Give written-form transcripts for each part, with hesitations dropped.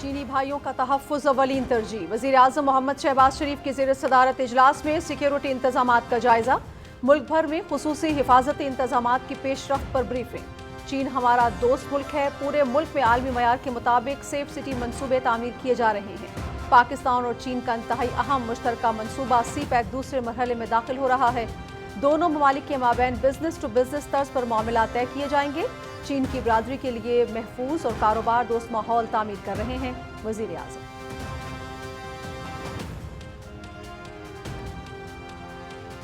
चीनी भाइयों का तहफ़्फ़ुज़ अव्वलीन तरजीह। वज़ीर-ए-आज़म मोहम्मद शहबाज शरीफ की ज़ेर सदारत इजलास में सिक्योरिटी इंतज़ामात का जायज़ा। मुल्क भर में ख़ुसूसी हिफाजती इंतज़ामात की पेशरफ्त पर ब्रीफिंग। चीन हमारा दोस्त मुल्क है, पूरे मुल्क में आलमी मयार के मुताबिक सेफ सिटी मंसूबे तामीर किए जा रहे हैं। पाकिस्तान और चीन का इंतहाई अहम मुश्तरका मंसूबा सी-पैक दूसरे मरहले में दाखिल हो रहा है। दोनों ममालिक के माबैन बिजनेस टू बिजनेस तर्ज पर मामला तय किए जाएंगे। चीन की बरादरी के लिए महफूज और कारोबार दोस्त माहौल तामीर कर रहे हैं वज़ीर-ए-आज़म।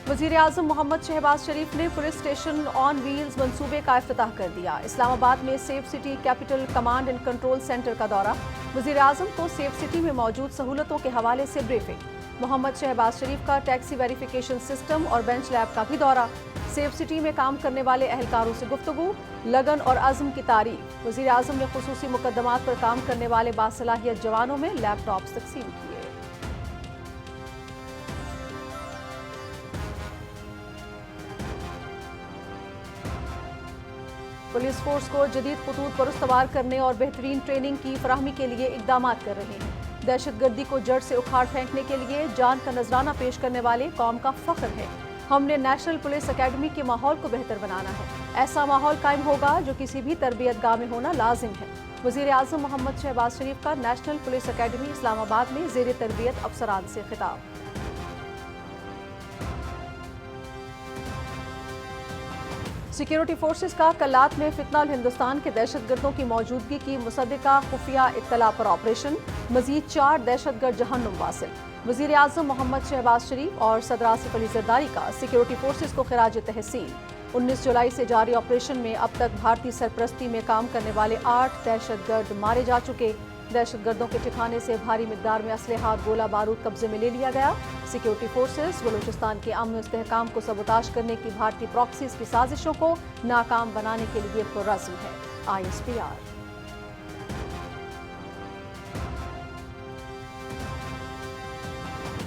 वज़ीर-ए-आज़म मोहम्मद शहबाज शरीफ ने पुलिस स्टेशन ऑन व्हील्स मंसूबे का इफ्तिताह कर दिया। इस्लामाबाद में safe city capital command and control centre का दौरा। वज़ीर-ए-आज़म को सेफ सिटी में मौजूद सहूलतों के हवाले से ब्रीफिंग। मोहम्मद शहबाज शरीफ का टैक्सी वेरिफिकेशन सिस्टम और बेंच लैब का भी दौरा। सेफ सिटी में काम करने वाले अहलकारों से गुफ्तगू, लगन और अज़्म की तारीफ। वज़ीर-ए-आज़म ने खुसूसी मुकद्दमात पर काम करने वाले बासलाहियत जवानों में लैपटॉप्स तक़सीम किए। पुलिस फोर्स को जदीद खतूत पर उस्तवार करने और बेहतरीन ट्रेनिंग की फराहमी के लिए इक़दाम कर रहे हैं। दहशतगर्दी को जड़ से उखाड़ फेंकने के लिए जान का नजराना पेश करने वाले कौम का फख्र है। हमने नेशनल पुलिस एकेडमी के माहौल को बेहतर बनाना है। ऐसा माहौल कायम होगा जो किसी भी तरबियत गाह में होना लाजिम है। वज़ीर-ए-आज़म मोहम्मद शहबाज शरीफ का नेशनल पुलिस एकेडमी इस्लामाबाद में ज़ेर तरबियत अफसरान से खिताब। सिक्योरिटी फोर्सेस का कल्लात में फितना हिंदुस्तान के दहशतगर्दों की मौजूदगी की मुसद्दिका खुफिया इत्तला पर ऑपरेशन। मजीद 4 दहशतगर्द जहन्नुम वासिल। वज़ीर-ए-आज़म मोहम्मद शहबाज शरीफ और सदर आसिफ अली ज़रदारी का सिक्योरिटी फोर्सेस को खिराज तहसीन। 19 जुलाई से जारी ऑपरेशन में अब तक भारतीय सरपरस्ती में काम करने वाले 8 दहशतगर्द मारे जा चुके। दहशतगर्दों के ठिकाने से भारी मिकदार में असलहा और गोला बारूद कब्जे में ले लिया गया। सिक्योरिटी फोर्सेस बलूचिस्तान के अमन इस्तेहकाम को सबोताश करने की भारतीय प्रॉक्सीज की साजिशों को नाकाम बनाने के लिए पुरअज़्म है। ISPR।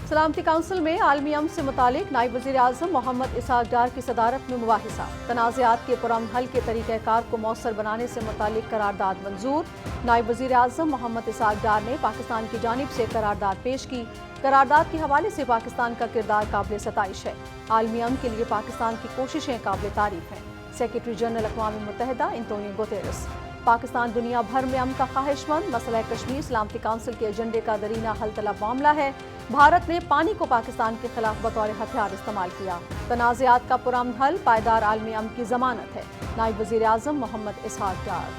सलामती काउंसिल में आलमी अमन से मुतालिक नायब वज़ीर-ए-आज़म मोहम्मद इसहाक डार की सदारत में मुबाहिसा। तनाज़ात के पुरअमन हल के तरीक़ाकार को मौसर बनाने से मुतालिक करारदाद मंजूर। नायब वज़ीर-ए-आज़म मोहम्मद इसहाक डार ने पाकिस्तान की जानिब से करारदाद पेश की। करारदाद के हवाले से पाकिस्तान का किरदार काबिल सताइश है। आलमी अमन के लिए पाकिस्तान की कोशिशें काबिल तारीफ हैं। सेक्रेटरी जनरल अक़वाम मुत्तहिदा एंटोनियो गुतेरेस। पाकिस्तान दुनिया भर में अमन का ख्वाहिशमंद। मसला कश्मीर सलामती काउंसिल के एजेंडे का दरीना हल तलब मामला है। भारत ने पानी को पाकिस्तान के खिलाफ बतौर हथियार इस्तेमाल किया। तनाज़ात का पुरअमन हल पायदार आलमी अमन की जमानत है। नायब वज़ीर-ए-आज़म मोहम्मद इसहाक डार।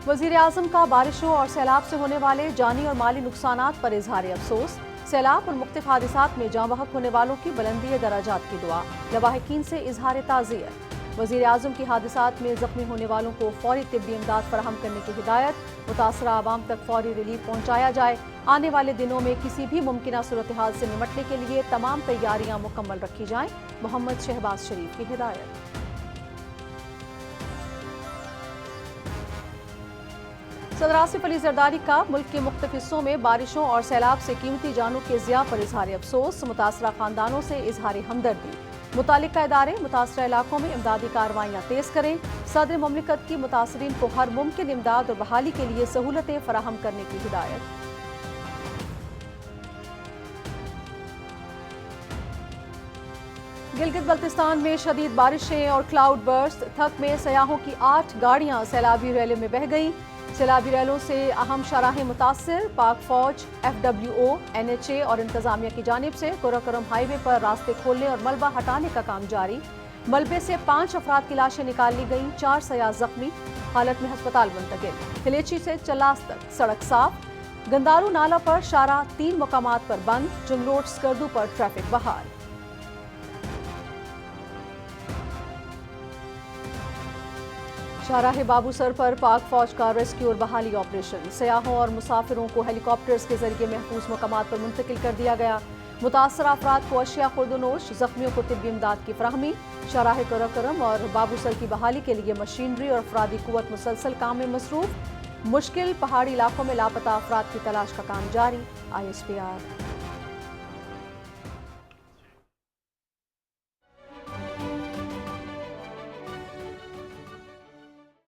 वज़ीर-ए-आज़म का बारिशों और सैलाब से होने वाले जानी और माली नुकसानात पर इजहार अफसोस। सैलाब और मुख्तलिफ हादिसात में जाँ बहक होने वालों की बुलंदी दराजात की दुआ। लवाहिकीन से इजहार ताज़ियत। वज़ीर-ए-आज़म की हादिसात में ज़ख्मी होने वालों को फौरी तिब्बी इमदाद फराहम करने की हिदायत। मुतासरा आवाम तक फौरी रिलीफ पहुँचाया जाए। आने वाले दिनों में किसी भी मुमकिन सूरत हाल से निमटने के लिए तमाम तैयारियाँ मुकम्मल रखी जाएँ। मोहम्मद शहबाज शरीफ की हिदायत। सदर आसिफ अली ज़रदारी का मुल्क के मुख्तलिफ हिस्सों में बारिशों और सैलाब से कीमती जानों के ज़िया पर इजहार अफसोस। मुतासरा खानदानों से इजहार हमदर्दी। मुतालिका इदारे मुतासरा इलाकों में इमदादी कार्रवाइयाँ तेज़ करें। सदर मुमलिकत की मुतासरीन को हर मुमकिन इमदाद और बहाली के लिए सहूलतें फराहम करने की हिदायत। गिलगित बल्तिस्तान में शदीद बारिशें और क्लाउड बर्स्ट। थक में सयाहों की 8 गाड़ियाँ सैलाबी रैलों में बह गईं। सैलाबी रैलों से अहम शराहें मुतासिर। पाक फौज, FWO, NHA और इंतजामिया की जानिब से कुराकोरम हाईवे पर रास्ते खोलने और मलबा हटाने का काम जारी। मलबे से 5 अफराद की लाशें निकाल ली गईं। 4 सयाह जख्मी हालत में अस्पताल मुंतकिल। हिलेची से चलास तक सड़क साफ। गंदारू नाला पर शारा 3 मकामात पर बंद। जुंग रोड स्कर्दू पर ट्रैफिक बहाल। शाहराह बाबूसर पर पाक फौज का रेस्क्यू और बहाली ऑपरेशन। सयाहों और मुसाफिरों को हेलीकॉप्टर्स के जरिए महफूज मकामात पर मुंतकिल कर दिया गया। मुतासरा अफराद को अशिया खुर्दनोश, जख्मियों को तिब्बी इमदाद की फराहमी। शाहराह कुराकोरम और बाबूसर की बहाली के लिए मशीनरी और अफरादी कुव्वत मुसलसल काम में मसरूफ। मुश्किल पहाड़ी इलाकों में लापता अफराद की तलाश का काम जारी। ISPR।